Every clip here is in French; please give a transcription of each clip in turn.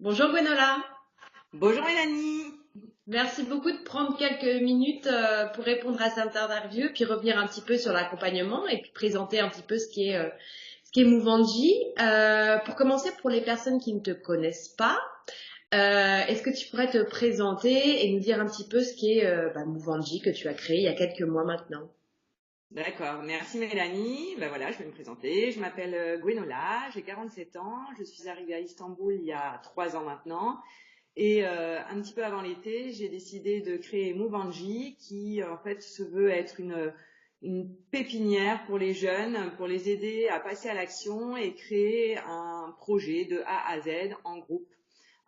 Bonjour Gwenola, Bonjour Mélanie. merci beaucoup de prendre quelques minutes pour répondre à cette interview, puis revenir un petit peu sur l'accompagnement et puis présenter un petit peu ce qu'est Mouvanji. Pour commencer, pour les personnes qui ne te connaissent pas, est-ce que tu pourrais te présenter et nous dire un petit peu ce qu'est Mouvanji que tu as créé il y a quelques mois maintenant? D'accord, merci Mélanie. Ben voilà, je vais me présenter. Je m'appelle Gwenola, j'ai 47 ans. Je suis arrivée à Istanbul il y a 3 ans maintenant. Et un petit peu avant l'été, j'ai décidé de créer Mouvanji qui en fait se veut être une pépinière pour les jeunes, pour les aider à passer à l'action et créer un projet de A à Z en groupe.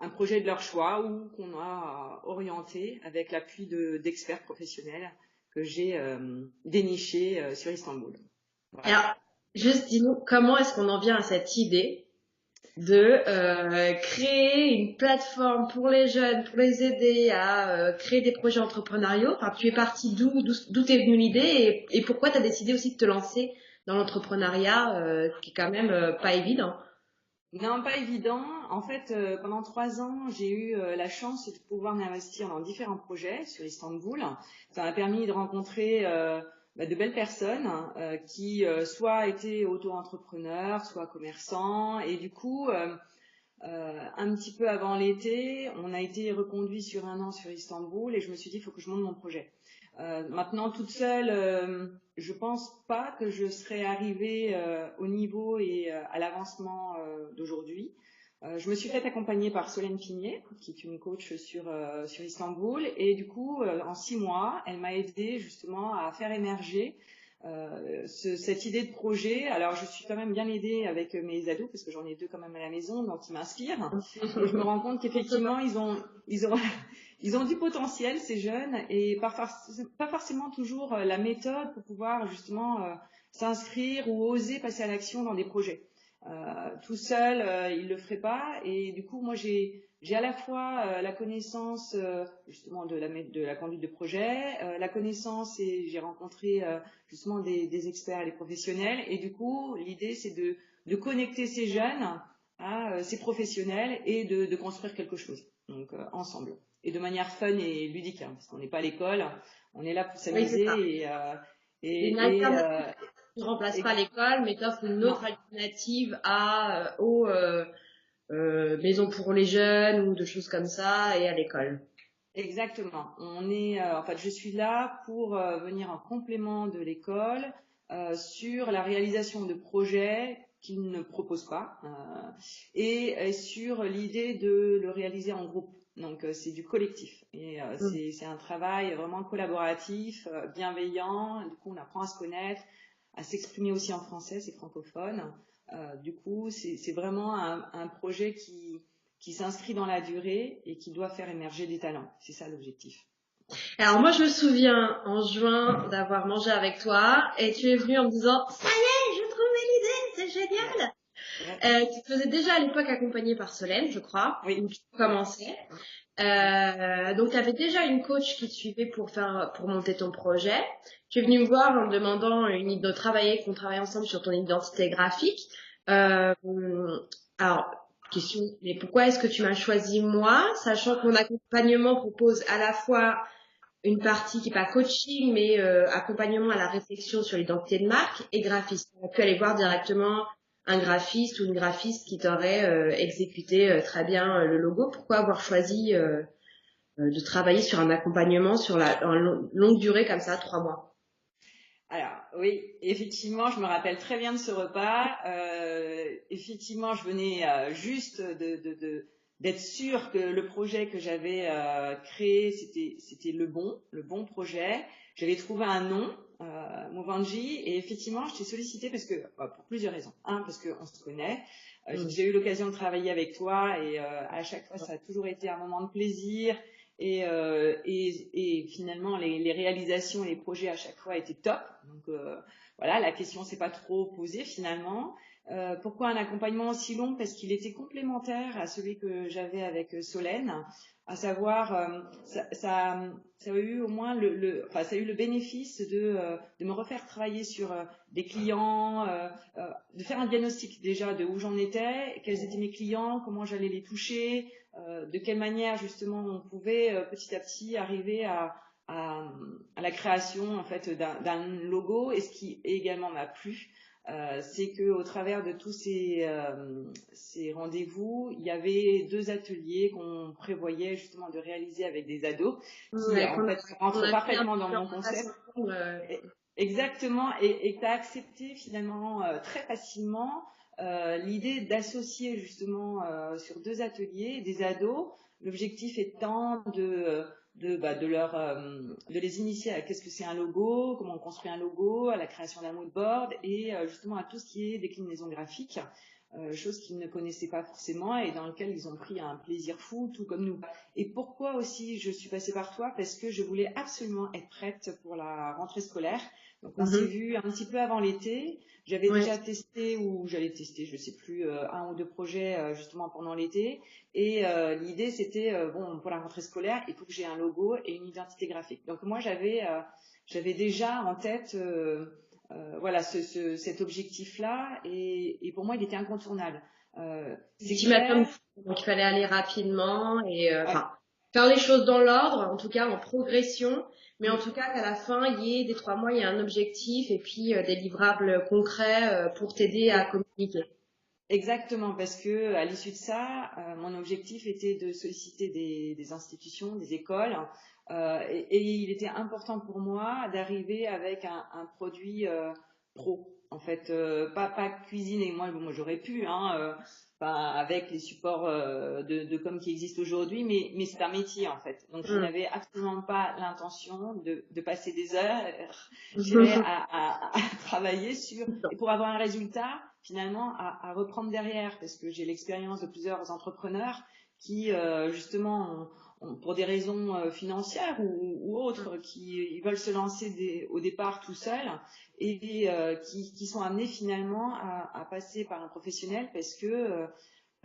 Un projet de leur choix ou qu'on a orienté avec l'appui d'experts professionnels que j'ai déniché sur Istanbul. Voilà. Alors, juste dis-nous, comment est-ce qu'on en vient à cette idée de créer une plateforme pour les jeunes, pour les aider à créer des projets entrepreneuriaux. Enfin, tu es parti d'où t'es venue l'idée et pourquoi tu as décidé aussi de te lancer dans l'entrepreneuriat, qui est quand même pas évident. Non, pas évident. En fait, pendant 3 ans, j'ai eu la chance de pouvoir m'investir dans différents projets sur Istanbul. Ça m'a permis de rencontrer de belles personnes qui soit étaient auto-entrepreneurs, soit commerçants. Et du coup, un petit peu avant l'été, on a été reconduit sur 1 an sur Istanbul et je me suis dit, il faut que je monte mon projet. Maintenant, toute seule, je pense pas que je serais arrivée au niveau et à l'avancement d'aujourd'hui. Je me suis fait accompagner par Solène Finier, qui est une coach sur Istanbul, et du coup, en 6 mois, elle m'a aidée justement à faire émerger cette idée de projet. Alors, je suis quand même bien aidée avec mes ados, parce que j'en ai 2 quand même à la maison, donc ils m'inspirent. Et je me rends compte qu'effectivement, ils ont du potentiel, ces jeunes, et pas forcément toujours la méthode pour pouvoir justement s'inscrire ou oser passer à l'action dans des projets. Tout seul, ils le feraient pas. Et du coup, moi, j'ai à la fois la connaissance justement de la conduite de projet, la connaissance et j'ai rencontré justement des experts et des professionnels. Et du coup, l'idée, c'est de connecter ces jeunes à ces professionnels et de construire quelque chose. Donc, ensemble. Et de manière fun et ludique, hein, parce qu'on n'est pas à l'école, on est là pour Oui, c'est ça. s'amuser Une et, alternative qui ne remplace pas et- l'école, mais t'offre une non. autre alternative aux maisons pour les jeunes ou de choses comme ça et à l'école. Exactement. En fait, je suis là pour venir en complément de l'école sur la réalisation de projets qu'ils ne proposent pas et sur l'idée de le réaliser en groupe. Donc, c'est du collectif et Mm. c'est un travail vraiment collaboratif, bienveillant. Du coup, on apprend à se connaître, à s'exprimer aussi en français, c'est francophone. Du coup, c'est vraiment un projet qui s'inscrit dans la durée et qui doit faire émerger des talents. C'est ça l'objectif. Alors moi je me souviens en juin d'avoir mangé avec toi et tu es venu en me disant ça y est, j'ai trouvé l'idée, c'est Ouais. génial. Ouais. Tu te faisais déjà à l'époque accompagner par Solène, je crois, Oui. où tu Ouais. commençais. Ouais. Donc tu avais déjà une coach qui te suivait pour monter ton projet. Tu es venu me voir en me demandant qu'on travaille ensemble sur ton identité graphique. Euh, alors question, mais pourquoi est-ce que tu m'as choisi moi, sachant que mon accompagnement propose à la fois une partie qui n'est pas coaching, mais accompagnement à la réflexion sur l'identité de marque et graphiste. On a pu aller voir directement un graphiste ou une graphiste qui t'aurait exécuté très bien le logo. Pourquoi avoir choisi de travailler sur un accompagnement en longue durée comme ça, 3 mois? Alors, oui, effectivement, je me rappelle très bien de ce repas. Effectivement, je venais juste d'être sûre que le projet que j'avais créé, c'était le bon projet. J'avais trouvé un nom, Movanji, et effectivement, je t'ai sollicité parce que, pour plusieurs raisons. Un, parce qu'on se connaît. J'ai Mm. déjà eu l'occasion de travailler avec toi et à chaque fois, ça a toujours été un moment de plaisir. Et finalement, les réalisations et les projets à chaque fois étaient top. Donc voilà, la question s'est pas trop posée finalement. Pourquoi un accompagnement aussi long? Parce qu'il était complémentaire à celui que j'avais avec Solène, à savoir ça a eu au moins ça a eu le bénéfice de me refaire travailler sur des clients de faire un diagnostic déjà de où j'en étais, quels étaient mes clients, comment j'allais les toucher, de quelle manière justement on pouvait petit à petit arriver à la création en fait d'un logo. Et ce qui également m'a plu, c'est que au travers de tous ces rendez-vous, il y avait 2 ateliers qu'on prévoyait justement de réaliser avec des ados qui Ouais, en fait rentrent parfaitement dans mon concept. ensemble. Exactement, et tu as accepté finalement très facilement l'idée d'associer justement sur 2 ateliers des ados, l'objectif étant de les initier à qu'est-ce que c'est un logo, comment on construit un logo, à la création d'un mood board et justement à tout ce qui est déclinaison graphique, chose qu'ils ne connaissaient pas forcément et dans lequel ils ont pris un plaisir fou, tout comme nous. Et pourquoi aussi je suis passée par toi? Parce que je voulais absolument être prête pour la rentrée scolaire. Donc on s'est vu un petit peu avant l'été. J'avais déjà testé ou j'allais tester, je sais plus, 1 ou 2 projets justement pendant l'été. Et l'idée c'était bon, pour la rentrée scolaire, il faut que j'ai un logo et une identité graphique. Donc moi j'avais déjà en tête voilà cet objectif-là et pour moi il était incontournable. Donc il fallait aller rapidement et enfin faire les choses dans l'ordre, en tout cas en progression, mais en tout cas qu'à la fin il y ait des 3 mois, il y a un objectif et puis des livrables concrets pour t'aider à communiquer. Exactement, parce que à l'issue de ça, mon objectif était de solliciter des institutions, des écoles, et il était important pour moi d'arriver avec un produit pro, en fait, pas cuisiner. Moi j'aurais pu, avec les supports de com qui existent aujourd'hui, mais c'est un métier en fait. Donc je n'avais absolument pas l'intention de passer des heures, je dirais, à travailler sur et pour avoir un résultat finalement à reprendre derrière, parce que j'ai l'expérience de plusieurs entrepreneurs qui justement pour des raisons financières ou autres, qui ils veulent se lancer au départ tout seuls et qui sont amenés finalement à passer par un professionnel parce que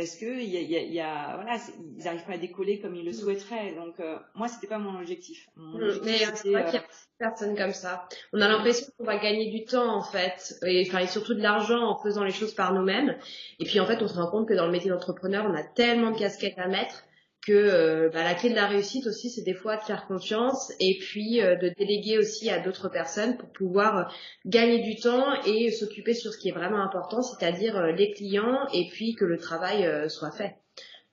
il y a voilà, ils n'arrivent pas à décoller comme ils le souhaiteraient. Donc moi c'était pas mon objectif. Mon objectif Mais c'est vrai qu'il y a personne comme ça. On a l'impression qu'on va gagner du temps en fait, et surtout de l'argent en faisant les choses par nous-mêmes. Et puis en fait, on se rend compte que dans le métier d'entrepreneur, on a tellement de casquettes à mettre que la clé de la réussite aussi, c'est des fois de faire confiance et puis de déléguer aussi à d'autres personnes pour pouvoir gagner du temps et s'occuper sur ce qui est vraiment important, c'est-à-dire les clients et puis que le travail soit fait.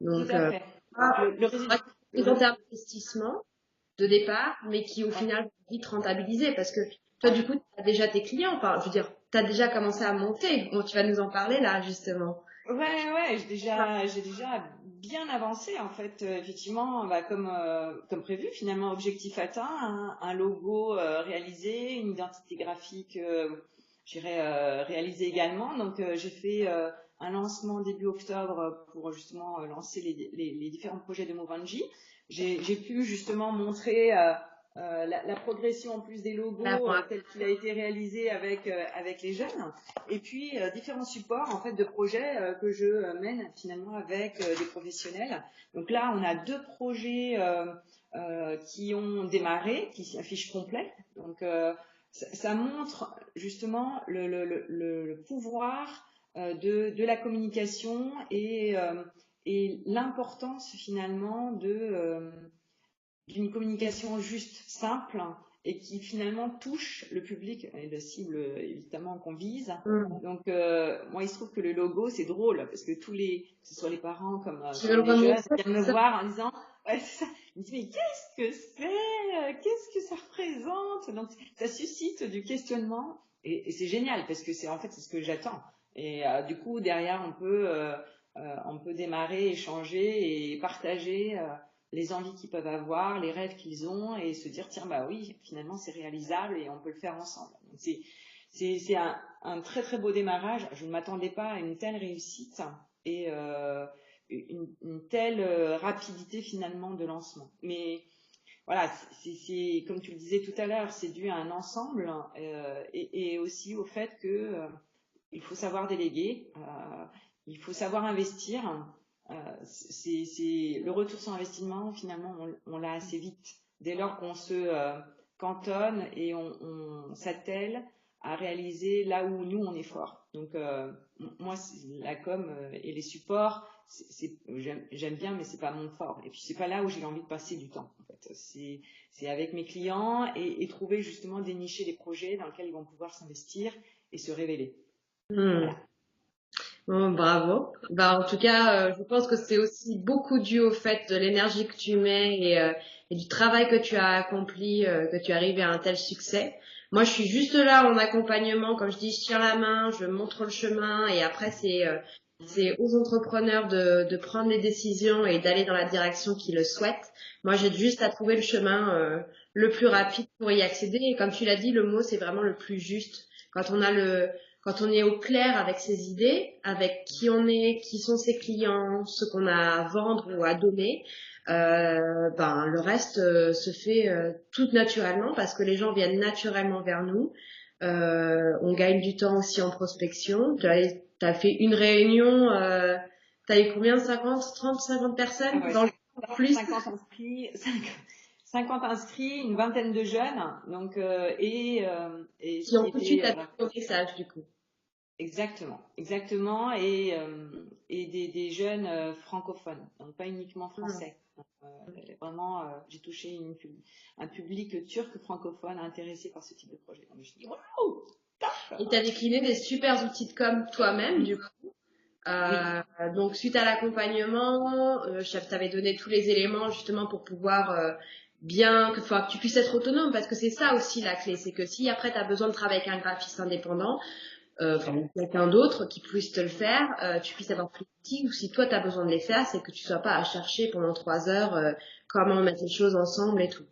Donc, tout à fait. Le résultat en termes d'investissement de départ, mais qui au final vont vite rentabiliser parce que toi du coup tu as déjà tes clients, enfin je veux dire, tu as déjà commencé à monter. Bon, tu vas nous en parler là justement. Ouais, j'ai déjà bien avancé en fait. Effectivement, comme prévu, finalement, objectif atteint, un logo réalisé, une identité graphique, réalisée également. Donc j'ai fait un lancement début octobre pour justement lancer les différents projets de Movanji. J'ai pu justement montrer la progression en plus des logos tel qu'il a été réalisé avec les jeunes, et puis différents supports en fait de projets que je mène finalement avec des professionnels. Donc là, on a 2 projets qui ont démarré, qui s'affichent complets. Donc ça montre justement le pouvoir de la communication et l'importance finalement d'une communication juste, simple et qui finalement touche le public et la cible évidemment qu'on vise. Donc moi il se trouve que le logo c'est drôle parce que que ce soit les parents comme les jeunes viennent me voir en disant ouais, c'est ça. Ils me disent mais qu'est-ce que ça représente? Donc ça suscite du questionnement et c'est génial parce que c'est ce que j'attends. Et du coup derrière on peut démarrer, échanger et partager les envies qu'ils peuvent avoir, les rêves qu'ils ont et se dire tiens bah oui finalement c'est réalisable et on peut le faire ensemble. Donc c'est un très très beau démarrage. Je ne m'attendais pas à une telle réussite et une telle rapidité finalement de lancement. Mais voilà, c'est comme tu le disais tout à l'heure, c'est dû à un ensemble et aussi au fait que il faut savoir déléguer, il faut savoir investir. C'est le retour sur investissement finalement on l'a assez vite dès lors qu'on se cantonne et on s'attelle à réaliser là où nous on est fort. Donc moi la com et les supports, j'aime bien, mais c'est pas mon fort. Et puis c'est pas là où j'ai envie de passer du temps. En fait, c'est avec mes clients et trouver justement dénicher des projets dans lesquels ils vont pouvoir s'investir et se révéler. Voilà. Bon, bravo. Bah, en tout cas, je pense que c'est aussi beaucoup dû au fait de l'énergie que tu mets et du travail que tu as accompli, que tu es arrivé à un tel succès. Moi, je suis juste là en accompagnement. Comme je dis, je tiens la main, je montre le chemin et après, c'est aux entrepreneurs de prendre les décisions et d'aller dans la direction qu'ils le souhaitent. Moi, j'ai juste à trouver le chemin, le plus rapide pour y accéder. Et comme tu l'as dit, le mot, c'est vraiment le plus juste. Quand on est au clair avec ses idées, avec qui on est, qui sont ses clients, ce qu'on a à vendre ou à donner, ben le reste se fait tout naturellement parce que les gens viennent naturellement vers nous. On gagne du temps aussi en prospection. T'as fait une réunion, t'as eu combien? 50, 30, 50 personnes Ah ouais, dans le plus 50 inscrits, 50 inscrits, une vingtaine de jeunes, donc et ce qui ont qui tout de suite était adopté au message du coup. exactement, et des jeunes francophones, donc pas uniquement français. Donc, vraiment, j'ai touché un public turc francophone intéressé par ce type de projet. Donc je me dis waouh, top. Et t'as décliné des super outils de com toi-même du coup. Oui, Donc suite à l'accompagnement, je t'avais donné tous les éléments justement pour pouvoir que tu puisses être autonome parce que c'est ça aussi la clé, c'est que si après tu as besoin de travailler avec un graphiste indépendant, ou quelqu'un d'autre qui puisse te le faire, tu puisses avoir plus d'outils ou si toi tu as besoin de les faire, c'est que tu sois pas à chercher pendant 3 heures comment mettre les choses ensemble et tout.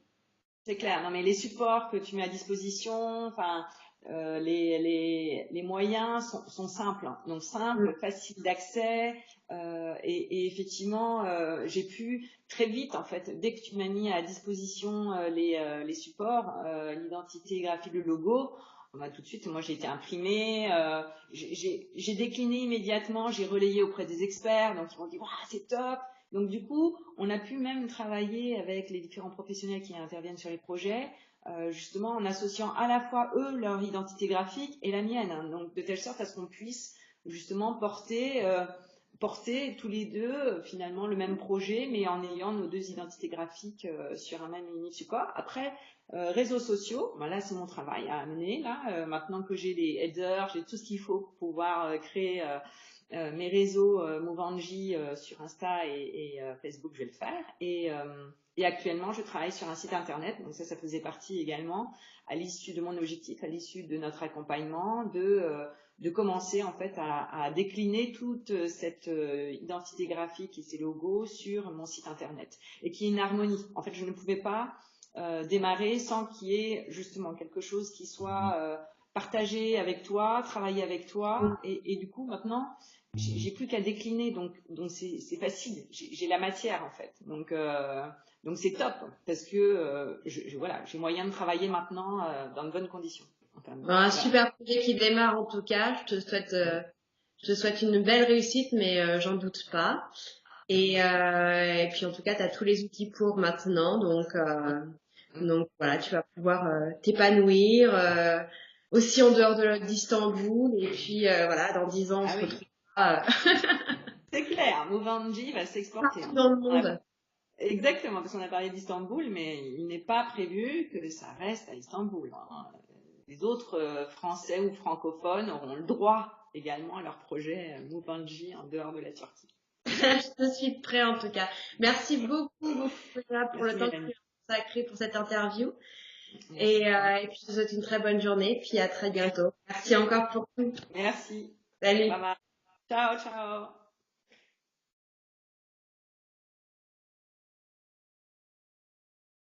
c'est clair. Non, mais les supports que tu mets à disposition, enfin, les moyens sont simples, hein. Donc simples, faciles d'accès, et effectivement, j'ai pu très vite, en fait, dès que tu m'as mis à disposition les supports, l'identité graphique, le logo, bah, tout de suite, moi j'ai été imprimée, j'ai décliné immédiatement, j'ai relayé auprès des experts, donc ils m'ont dit waouh, c'est top. Donc du coup, on a pu même travailler avec les différents professionnels qui interviennent sur les projets, justement en associant à la fois eux leur identité graphique et la mienne, hein. Donc de telle sorte à ce qu'on puisse justement porter tous les deux finalement le même projet, mais en ayant nos deux identités graphiques sur un même et unique support. Après, réseaux sociaux, ben là c'est mon travail à amener. Là, maintenant que j'ai les headers, j'ai tout ce qu'il faut pour pouvoir créer mes réseaux Movanji sur Insta et Facebook, je vais le faire. Et actuellement, je travaille sur un site internet. Donc ça faisait partie également à l'issue de mon objectif, à l'issue de notre accompagnement, de commencer en fait à décliner toute cette identité graphique et ces logos sur mon site internet et qui est une harmonie. En fait, je ne pouvais pas démarrer sans qu'il y ait justement quelque chose qui soit partagé avec toi, travaillé avec toi, et du coup maintenant j'ai plus qu'à décliner, donc c'est facile, j'ai la matière en fait, donc c'est top parce que voilà, j'ai moyen de travailler maintenant dans de bonnes conditions. Enfin, Un voilà. super projet qui démarre en tout cas. Je te souhaite une belle réussite, mais j'en doute pas. Et puis en tout cas, tu as tous les outils pour maintenant, donc voilà, tu vas pouvoir t'épanouir aussi en dehors d'Istanbul. Et puis voilà, dans 10 ans, on se Ah oui, retrouvera c'est clair, Movanji va s'exporter. partout dans le monde. Exactement, parce qu'on a parlé d'Istanbul, mais il n'est pas prévu que ça reste à Istanbul, hein. Les autres Français ou francophones auront le droit également à leur projet Movanji en dehors de la Turquie. Je suis prêt en tout cas. Merci beaucoup, beaucoup Léa, pour Merci le temps que Mélanie. tu as consacré pour cette interview. Merci. Et puis je te souhaite une très bonne journée, puis à très bientôt. Merci encore pour tout. Merci. Salut. Bye bye. Ciao, ciao.